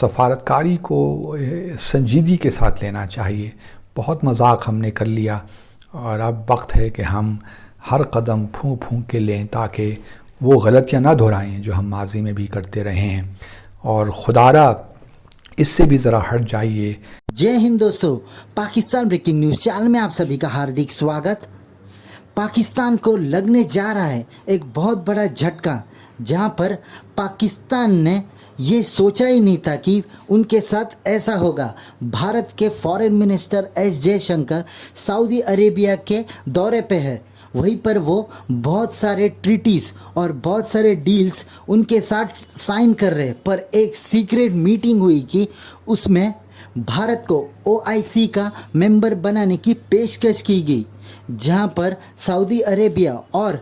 سفارتکاری کو سنجیدگی کے ساتھ لینا چاہیے. بہت مذاق ہم نے کر لیا اور اب وقت ہے کہ ہم ہر قدم پھونک پھونک کے لیں تاکہ وہ غلطیاں نہ دہرائیں جو ہم ماضی میں بھی کرتے رہے ہیں. اور خدارا اس سے بھی ذرا ہٹ جائیے. جے ہند دوستو، پاکستان بریکنگ نیوز چینل میں آپ سبھی کا ہاردک سواگت. پاکستان کو لگنے جا رہا ہے ایک بہت بڑا جھٹکا، جہاں پر پاکستان نے یہ سوچا ہی نہیں تھا کہ ان کے ساتھ ایسا ہوگا. بھارت کے foreign minister S Jaishankar سعودی عربیہ کے دورے پہ ہے. وہیں پر وہ بہت سارے ٹریٹیز اور بہت سارے ڈیلز ان کے ساتھ سائن کر رہے، پر ایک سیکریٹ میٹنگ ہوئی کہ اس میں بھارت کو OIC کا ممبر بنانے کی پیشکش کی گئی، جہاں پر سعودی عربیہ اور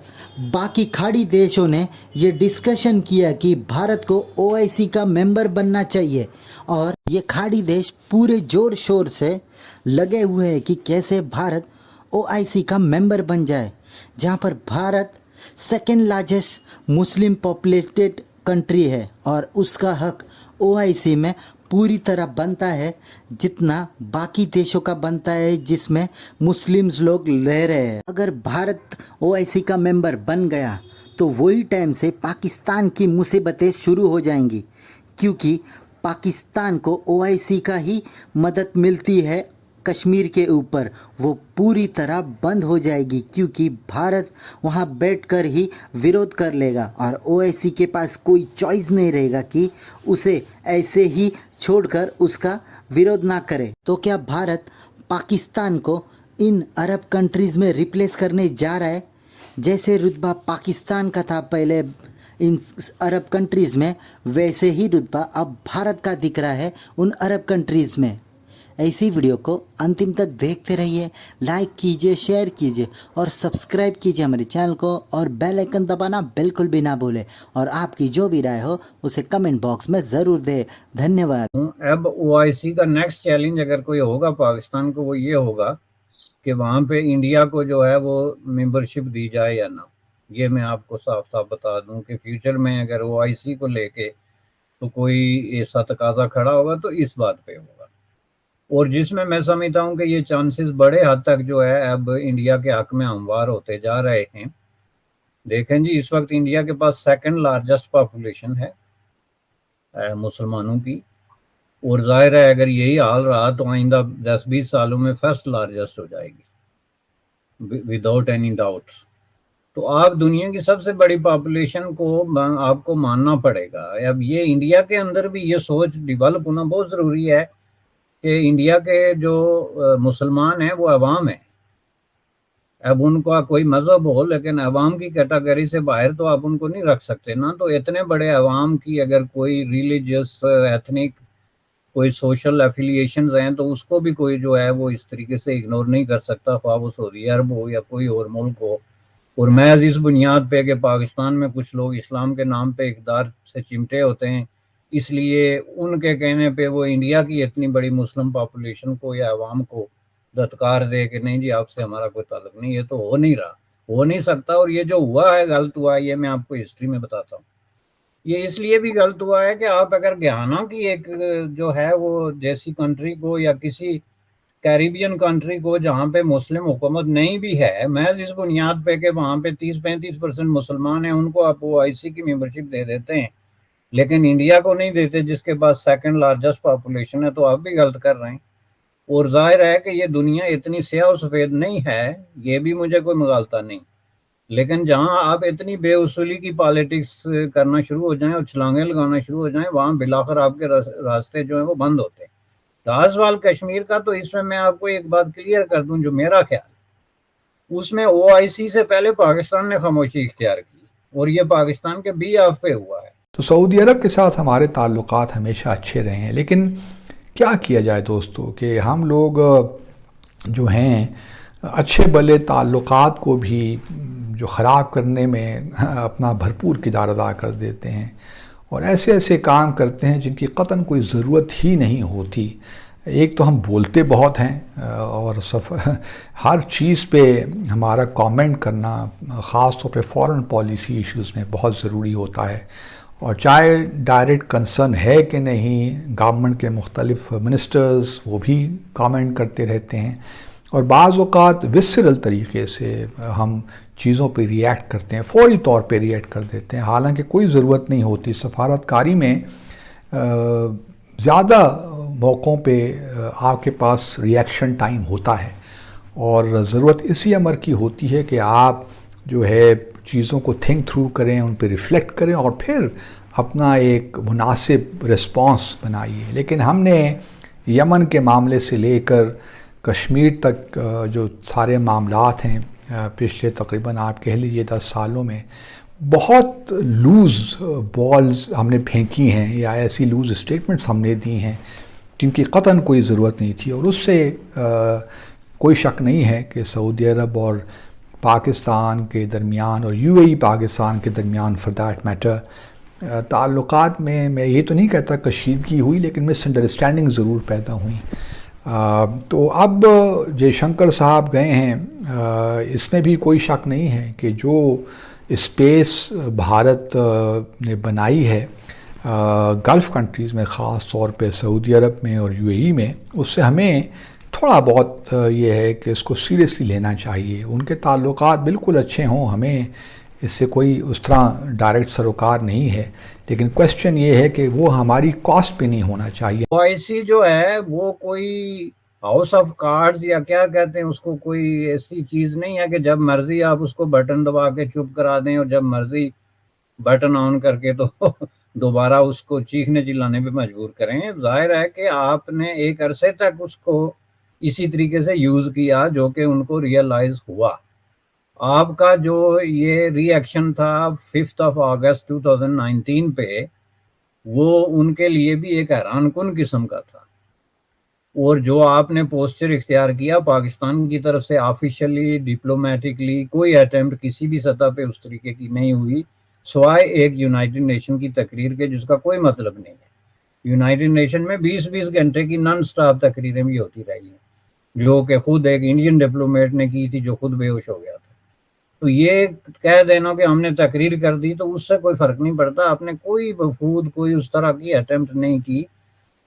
باقی کھاڑی دیشوں نے یہ ڈسکشن کیا کہ بھارت کو OIC کا ممبر بننا چاہیے. اور یہ کھاڑی دیش پورے زور شور سے لگے ہوئے ہیں کہ کیسے بھارت OIC کا ممبر بن جائے، جہاں پر بھارت سیکنڈ لارجسٹ مسلم پاپولیٹڈ کنٹری ہے اور اس کا حق OIC میں پوری طرح بنتا ہے جتنا باقی دیشوں کا بنتا ہے جس میں مسلمز لوگ رہ رہے ہیں. اگر بھارت OIC کا ممبر بن گیا تو وہی ٹائم سے پاکستان کی مصیبتیں شروع ہو جائیں گی، کیونکہ پاکستان کو OIC کا ہی مدد ملتی ہے. کشمیر کے اوپر وہ پوری طرح بند ہو جائے گی، کیونکہ بھارت وہاں بیٹھ کر ہی ویرودھ کر لے گا اور OIC کے پاس کوئی چوائس نہیں رہے گا کہ اسے ایسے ہی چھوڑ کر اس کا ویرودھ نہ کرے. تو کیا بھارت پاکستان کو ان عرب کنٹریز میں ریپلیس کرنے جا رہا ہے؟ جیسے رتبہ پاکستان کا تھا پہلے ان عرب کنٹریز میں، ویسے ہی رتبہ اب بھارت کا دکھ رہا ہے ان عرب کنٹریز میں. ایسی ویڈیو کو انتم تک دیکھتے رہیے، لائک کیجئے، شیئر کیجئے اور سبسکرائب کیجئے ہمارے چینل کو، اور بیل آئیکن دبانا بالکل بھی نہ بھولے. اور آپ کی جو بھی رائے ہو اسے کمنٹ باکس میں ضرور دے. دھنیہ واد. اب OIC کا نیکسٹ چیلنج اگر کوئی ہوگا پاکستان کو، وہ یہ ہوگا کہ وہاں پہ انڈیا کو جو ہے وہ ممبرشپ دی جائے یا نہ. یہ میں آپ کو صاف صاف بتا دوں کہ فیوچر میں اگر OIC کو لے کے تو کوئی ایسا تقاضا کھڑا ہوگا تو اس بات پہ ہوگا، اور جس میں سمجھتا ہوں کہ یہ چانسز بڑے حد تک جو ہے اب انڈیا کے حق میں ہموار ہوتے جا رہے ہیں. دیکھیں جی، اس وقت انڈیا کے پاس سیکنڈ لارجسٹ پاپولیشن ہے مسلمانوں کی، اور ظاہر ہے اگر یہی حال رہا تو آئندہ 10-20 سالوں میں فرسٹ لارجسٹ ہو جائے گی وداؤٹ اینی ڈاؤٹس. تو آپ دنیا کی سب سے بڑی پاپولیشن کو آپ کو ماننا پڑے گا. اب یہ انڈیا کے اندر بھی یہ سوچ ڈیولپ ہونا بہت ضروری ہے کہ انڈیا کے جو مسلمان ہیں وہ عوام ہیں. اب ان کا کوئی مذہب ہو لیکن عوام کی کیٹیگری سے باہر تو آپ ان کو نہیں رکھ سکتے نا. تو اتنے بڑے عوام کی اگر کوئی ریلیجیس ایتھنک کوئی سوشل ایفیلیشنز ہیں تو اس کو بھی کوئی جو ہے وہ اس طریقے سے اگنور نہیں کر سکتا، خواہ وہ سعودی عرب ہو یا کوئی اور ملک ہو. اور محض اس بنیاد پہ کہ پاکستان میں کچھ لوگ اسلام کے نام پہ اقتدار سے چمٹے ہوتے ہیں، اس لیے ان کے کہنے پہ وہ انڈیا کی اتنی بڑی مسلم پاپولیشن کو یا عوام کو دھتکار دے کہ نہیں جی آپ سے ہمارا کوئی تعلق نہیں. یہ تو ہو نہیں رہا، ہو نہیں سکتا. اور یہ جو ہوا ہے غلط ہوا ہے، یہ میں آپ کو ہسٹری میں بتاتا ہوں. یہ اس لیے بھی غلط ہوا ہے کہ آپ اگر گیانا کی ایک جو ہے وہ جیسی کنٹری کو یا کسی کیریبین کنٹری کو جہاں پہ مسلم حکومت نہیں بھی ہے، محض اس بنیاد پہ کہ وہاں پہ 30-35% مسلمان ہیں، ان کو آپ OIC کی ممبرشپ دے دیتے ہیں لیکن انڈیا کو نہیں دیتے جس کے پاس سیکنڈ لارجسٹ پاپولیشن ہے، تو آپ بھی غلط کر رہے ہیں. اور ظاہر ہے کہ یہ دنیا اتنی سیاہ و سفید نہیں ہے، یہ بھی مجھے کوئی مغالطہ نہیں، لیکن جہاں آپ اتنی بے اصولی کی پالیٹکس کرنا شروع ہو جائیں اور چھلانگیں لگانا شروع ہو جائیں، وہاں بلاخر آپ کے راستے جو ہیں وہ بند ہوتے ہیں. رہا سوال کشمیر کا، تو اس میں آپ کو ایک بات کلیئر کر دوں جو میرا خیال، اس میں OIC سے پہلے پاکستان نے خاموشی اختیار کی اور یہ پاکستان کے بیہاف پہ ہوا ہے. تو سعودی عرب کے ساتھ ہمارے تعلقات ہمیشہ اچھے رہے ہیں، لیکن کیا کیا جائے دوستو کہ ہم لوگ جو ہیں اچھے بھلے تعلقات کو بھی جو خراب کرنے میں اپنا بھرپور کردار ادا کر دیتے ہیں اور ایسے ایسے کام کرتے ہیں جن کی قطعاً کوئی ضرورت ہی نہیں ہوتی. ایک تو ہم بولتے بہت ہیں اور ہر چیز پہ ہمارا کامنٹ کرنا خاص طور پہ فارن پالیسی ایشوز میں بہت ضروری ہوتا ہے، اور چاہے ڈائریکٹ کنسرن ہے کہ نہیں، گورنمنٹ کے مختلف منسٹرز وہ بھی کامنٹ کرتے رہتے ہیں، اور بعض اوقات وسرل طریقے سے ہم چیزوں پہ ریئیکٹ کرتے ہیں، فوری طور پہ ریئیکٹ کر دیتے ہیں، حالانکہ کوئی ضرورت نہیں ہوتی۔ سفارتکاری میں زیادہ موقعوں پہ آپ کے پاس ریئیکشن ٹائم ہوتا ہے، اور ضرورت اسی امر کی ہوتی ہے کہ آپ جو ہے چیزوں کو تھنک تھرو کریں، ان پہ ریفلیکٹ کریں، اور پھر اپنا ایک مناسب رسپانس بنائیے۔ لیکن ہم نے یمن کے معاملے سے لے کر کشمیر تک جو سارے معاملات ہیں پچھلے تقریباً آپ کہہ لیجیے 10 سالوں میں، بہت لوز بالز ہم نے پھینکی ہیں، یا ایسی لوز اسٹیٹمنٹس ہم نے دی ہیں جن کی قطعاً کوئی ضرورت نہیں تھی، اور اس سے کوئی شک نہیں ہے کہ سعودی عرب اور پاکستان کے درمیان، اور یو اے ای پاکستان کے درمیان فار دیٹ میٹر، تعلقات میں یہ تو نہیں کہتا کشیدگی ہوئی، لیکن مس انڈرسٹینڈنگ ضرور پیدا ہوئی۔ تو اب جے شنکر صاحب گئے ہیں، اس میں بھی کوئی شک نہیں ہے کہ جو اسپیس بھارت نے بنائی ہے گلف کنٹریز میں، خاص طور پہ سعودی عرب میں اور یو اے ای میں، اس سے ہمیں تھوڑا بہت یہ ہے کہ اس کو سیریسلی لینا چاہیے۔ ان کے تعلقات بالکل اچھے ہوں، ہمیں اس سے کوئی اس طرح ڈائریکٹ سروکار نہیں ہے، لیکن کوشچن یہ ہے کہ وہ ہماری کاسٹ پہ نہیں ہونا چاہیے۔ OIC جو ہے وہ کوئی ہاؤس آف کارڈز یا کیا کہتے ہیں اس کو، کوئی ایسی چیز نہیں ہے کہ جب مرضی آپ اس کو بٹن دبا کے چپ کرا دیں، اور جب مرضی بٹن آن کر کے تو دوبارہ اس کو چیخنے چلانے پہ مجبور کریں۔ ظاہر ہے کہ آپ نے ایک عرصے تک اس کو اسی طریقے سے یوز کیا، جو کہ ان کو ریئلائز ہوا۔ آپ کا جو یہ ری ایکشن تھا 5 اگست 2019 پہ، وہ ان کے لیے بھی ایک حیران کن قسم کا تھا، اور جو آپ نے پوسچر اختیار کیا پاکستان کی طرف سے، آفیشلی ڈپلومیٹکلی کوئی اٹیمپٹ کسی بھی سطح پہ اس طریقے کی نہیں ہوئی، سوائے ایک یونائٹڈ نیشن کی تقریر کے، جس کا کوئی مطلب نہیں ہے۔ یونائٹڈ نیشن میں 20 گھنٹے کی نان سٹاپ تقریریں بھی ہوتی رہی ہیں، جو کہ خود ایک انڈین ڈپلومیٹ نے کی تھی، جو خود بے ہوش ہو گیا تھا۔ تو یہ کہہ دینا کہ ہم نے تقریر کر دی تو اس سے کوئی فرق نہیں پڑتا، آپ نے کوئی وفود کوئی اس طرح کی اٹیمپٹ نہیں کی،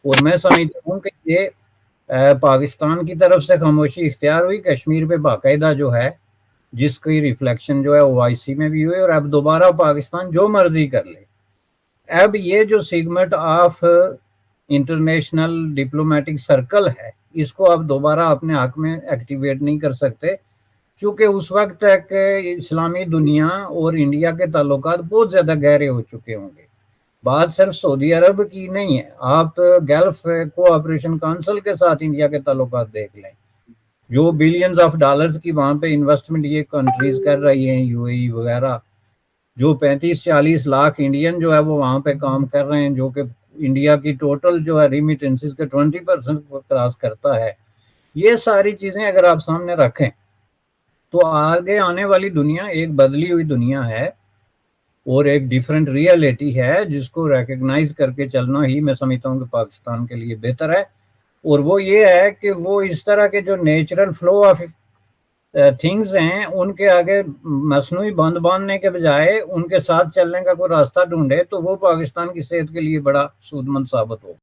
اور میں سمجھتا ہوں کہ یہ پاکستان کی طرف سے خاموشی اختیار ہوئی کشمیر پہ باقاعدہ جو ہے، جس کی ریفلیکشن جو ہے OIC میں بھی ہوئی، اور اب دوبارہ پاکستان جو مرضی کر لے۔ اب یہ جو segment of international diplomatic circle ہے، اس کو اب دوبارہ اپنے حق میں ایکٹیویٹ نہیں کر سکتے، چونکہ اس وقت تک اسلامی دنیا اور انڈیا کے تعلقات بہت زیادہ گہرے ہو چکے ہوں گے۔ بات صرف سعودی عرب کی نہیں ہے، آپ گلف کوآپریشن کونسل کے ساتھ انڈیا کے تعلقات دیکھ لیں، جو بلینز آف ڈالرز کی وہاں پہ انویسٹمنٹ یہ کنٹریز کر رہی ہیں، یو اے ای وغیرہ، جو 35-40 لاکھ انڈین جو ہے وہ وہاں پہ کام کر رہے ہیں، جو کہ انڈیا کی ٹوٹل جو ہے ریمیٹنسز کے 20% کو کراس کرتا ہے۔ یہ ساری چیزیں اگر آپ سامنے رکھیں تو آگے آنے والی دنیا ایک بدلی ہوئی دنیا ہے، اور ایک ڈیفرنٹ ریئلٹی ہے، جس کو ریکگنائز کر کے چلنا ہی میں سمجھتا ہوں کہ پاکستان کے لیے بہتر ہے۔ اور وہ یہ ہے کہ وہ اس طرح کے جو نیچرل فلو آف تھنگز ہیں، ان کے آگے مصنوعی بند باندھنے کے بجائے ان کے ساتھ چلنے کا کوئی راستہ ڈھونڈے، تو وہ پاکستان کی صحت کے لیے بڑا سود مند ثابت ہو۔